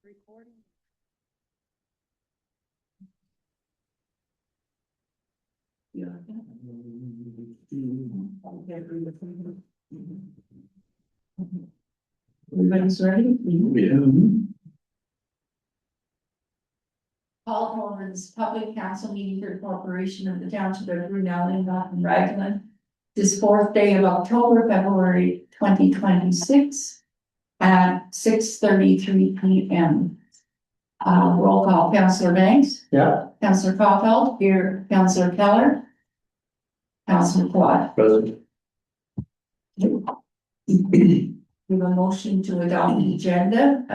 Recording. Yeah. Everybody's ready? Yeah. Paul Holman's public council meeting for the corporation of the township of Brunel and Raglan. This fourth day of October, February 2026 at 6:33 p.m. Roll call, Councillor Banks. Yeah. Councillor Caulfield. Here. Councillor Keller. Councillor Quad. Present. We have a motion to adopt the agenda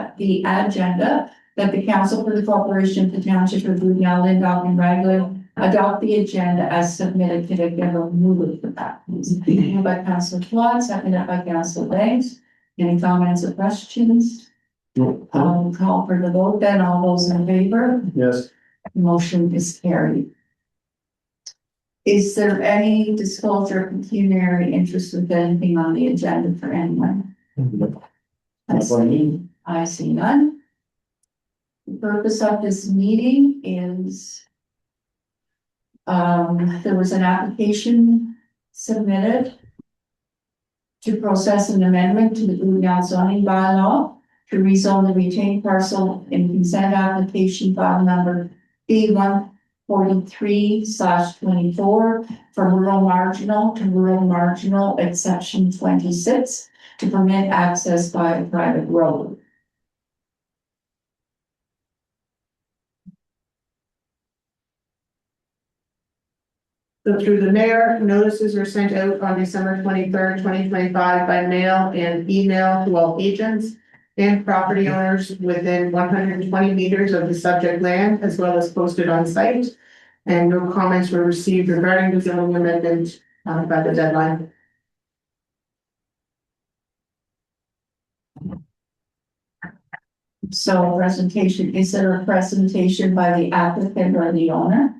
that the council for the corporation of the township of Brunel, Lindau and Raglan adopt the agenda as submitted. Can I get a move for that? Moved by Councillor Quad, seconded by Councillor Banks. Any comments or questions? Call for the vote then. All those in favor? Yes. Motion is carried. Is there any disclosure of pecuniary interest with anything on the agenda for anyone? I see none. The purpose of this meeting is there was an application submitted to process an amendment to the Brunel zoning bylaw to rezone the retained parcel in consent application file number B143/24 from rural marginal to rural marginal exception 26 to permit access by a private road. So through the mayor, notices were sent out on December 23rd, 2025 by mail and email to all agents and property owners within 120 meters of the subject land, as well as posted on site. And no comments were received regarding the zoning amendment by the deadline. So presentation, is there a presentation by the applicant or the owner?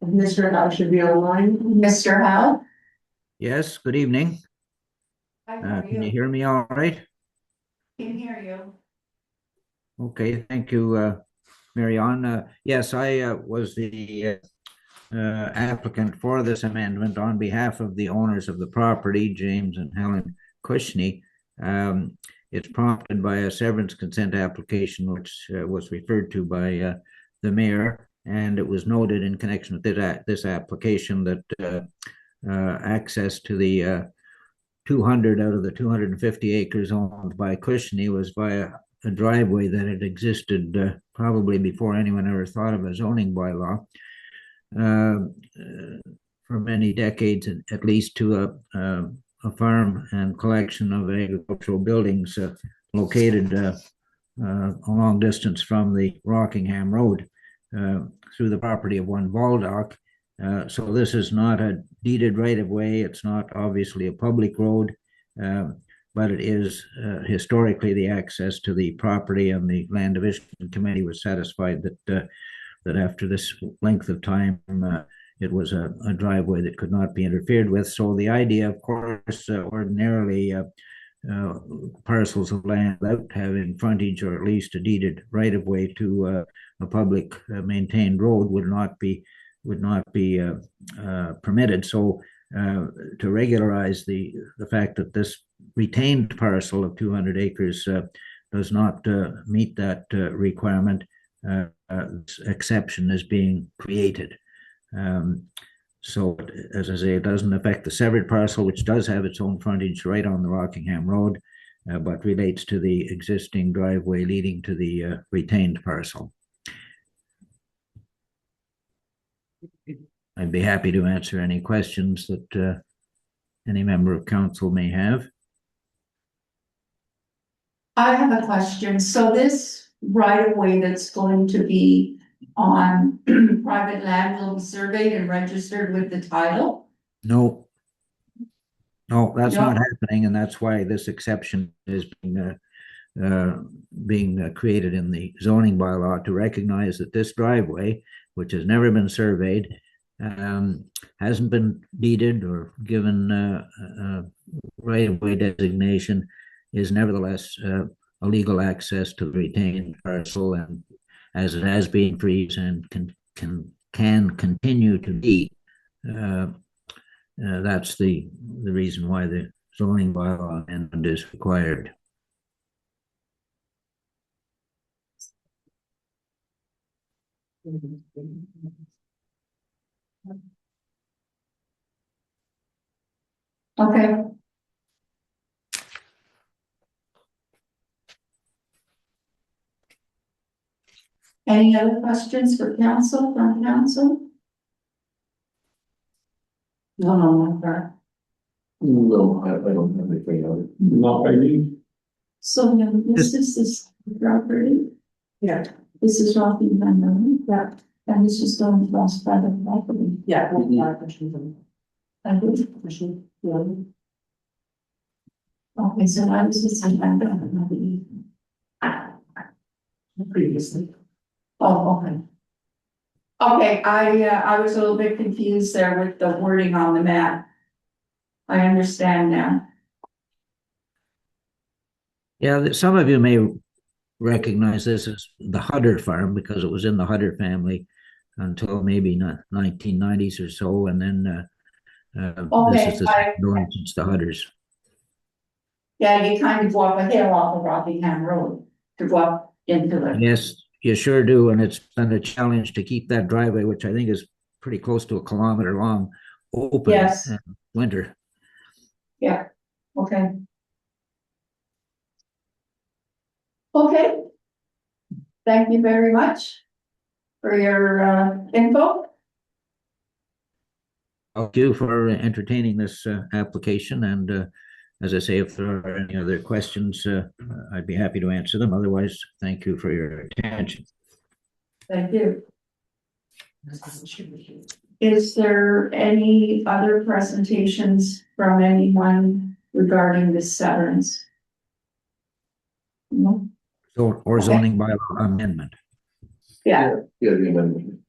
Mr. Howe should be online. Mr. Howe? Yes, good evening. Can you hear me all right? Can hear you. Okay, thank you, Marianne. Yes, I was the applicant for this amendment on behalf of the owners of the property, James and Helen Cushney. It's prompted by a severance consent application, which was referred to by the mayor, and it was noted in connection with this application that access to the 200 out of the 250 acres owned by Cushney was via a driveway that had existed probably before anyone ever thought of a zoning bylaw for many decades, at least to a farm and collection of agricultural buildings located a long distance from the Rockingham Road through the property of one Baldock. So this is not a deeded right-of-way. It's not obviously a public road, but it is historically the access to the property, and the Land Division Committee was satisfied that after this length of time, it was a driveway that could not be interfered with. So the idea, of course, ordinarily parcels of land without having frontage or at least a deeded right-of-way to a public maintained road would not be permitted. So to regularize the fact that this retained parcel of 200 acres does not meet that requirement, exception is being created. So as I say, it doesn't affect the severed parcel, which does have its own frontage right on the Rockingham Road, but relates to the existing driveway leading to the retained parcel. I'd be happy to answer any questions that any member of council may have. I have a question. So this right of way that's going to be on private land will be surveyed and registered with the title? No, that's not happening, and that's why this exception is being created in the zoning bylaw to recognize that this driveway, which has never been surveyed, hasn't been deeded or given right-of-way designation, is nevertheless a legal access to the retained parcel, and as it has been for years and can continue to be, that's the reason why the zoning bylaw amendment is required. Okay. Any other questions for council, from council? No, not her. No, I don't have anything on it. Not by me. So then this is this property, Yeah. this is Rocky Van, yeah, and this is going across private property. Yeah. I would. Yeah. Okay, so I was just saying, I'm Previously. Oh, okay. Okay, I was a little bit confused there with the wording on the map. I understand now. Yeah, some of you may recognize this as the Hutter farm because it was in the Hutter family until maybe 1990s or so, and then this Okay, is the second one since the Hutters. Yeah, you kind of walk a hill off of Rockingham Road to go up into it. Yes, you sure do, and it's been a challenge to keep that driveway, which I think is pretty close to a kilometer long, open Yes. in winter. Yeah, okay. Okay. Thank you very much for your info. Thank you for entertaining this application, and as I say, if there are any other questions, I'd be happy to answer them. Otherwise, thank you for your attention. Thank you. Is there any other presentations from anyone regarding this severance? No? So, or zoning bylaw amendment. Yeah, Yeah, the amendment.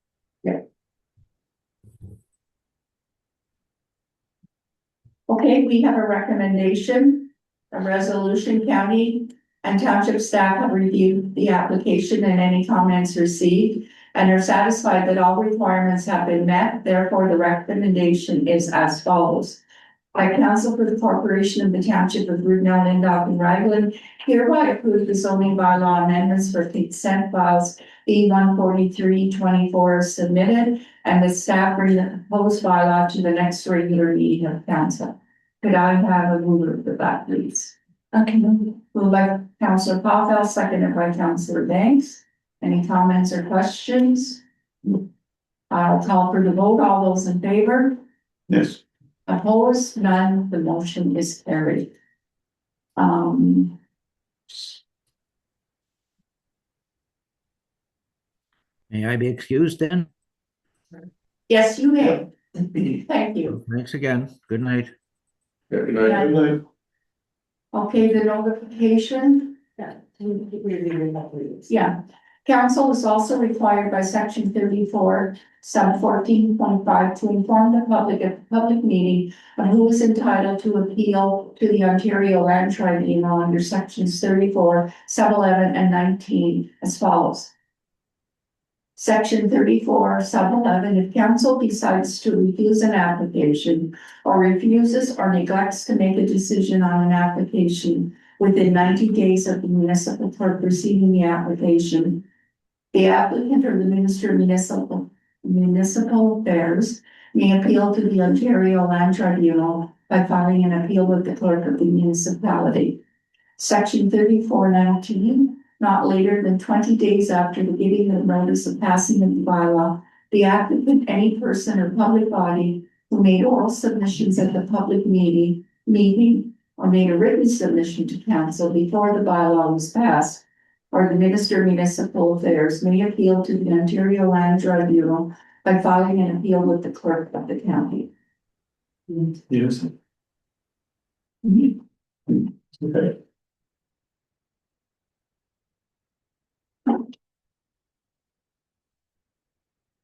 okay, we have a recommendation, a resolution. County and township staff have reviewed the application and any comments received and are satisfied that all requirements have been met. Therefore, the recommendation is as follows. By council for the corporation of the township of Rudnell, Lindop, and Raglan, hereby approve the zoning bylaw amendments for consent files B14324 submitted, and the staff bring the proposed bylaw to the next regular meeting of council. Could I have a mover for that, please? Okay, moved by Councillor Papel, seconded by Councillor Banks. Any comments or questions? I'll call for the vote. All those in favor? Yes. Opposed? None. The motion is carried. May I be excused then? Yes, you may. Thank you. Thanks again. Good night. Yeah, good night. Good night. Okay, the notification. Yeah. Council is also required by section 34, sub 14.5 to inform the public at the public meeting of who is entitled to appeal to the Ontario Land Tribunal under sections 34, sub 11 and 19 as follows. Section 34, sub 11, if council decides to refuse an application or refuses or neglects to make a decision on an application within 90 days of the municipal clerk receiving the application, the applicant or the Minister of Municipal Affairs may appeal to the Ontario Land Tribunal by filing an appeal with the clerk of the municipality. Section 34.19, not later than 20 days after the giving of notice of passing of the bylaw, the applicant, any person or public body who made oral submissions at the public meeting or made a written submission to council before the bylaw was passed, or the Minister of Municipal Affairs may appeal to the Ontario Land Tribunal by filing an appeal with the clerk of the county. Yes. Okay.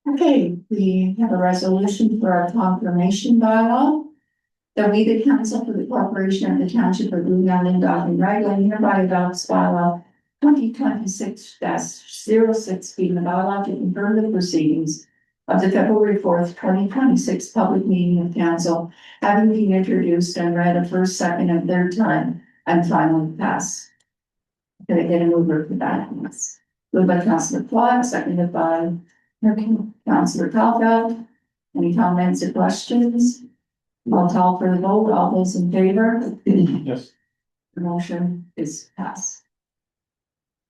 Okay, we have a resolution for our confirmation bylaw. that we, the council for the corporation of the township of Blue Mountain, Dog and Raglan, hereby adopts bylaw 2026-06 being the bylaw to confirm the proceedings of the February 4th, 2026 public meeting of council, having been introduced and read a first, second, and third time, and finally passed. Can I get a mover for that? Yes. Moved by Councilor Clark, seconded by Councilor Topel. Any comments or questions? I'll call for the vote. All those in favor? Yes. The motion is passed.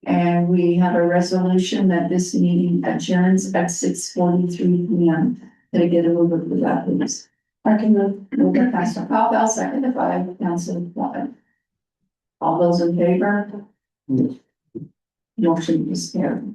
And we have a resolution that this meeting adjourns at 6:43 p.m. Can I get a mover for that, please? I can move by Councilor Topel, seconded by Councilor Clark. All those in favor? Yes. Motion is carried.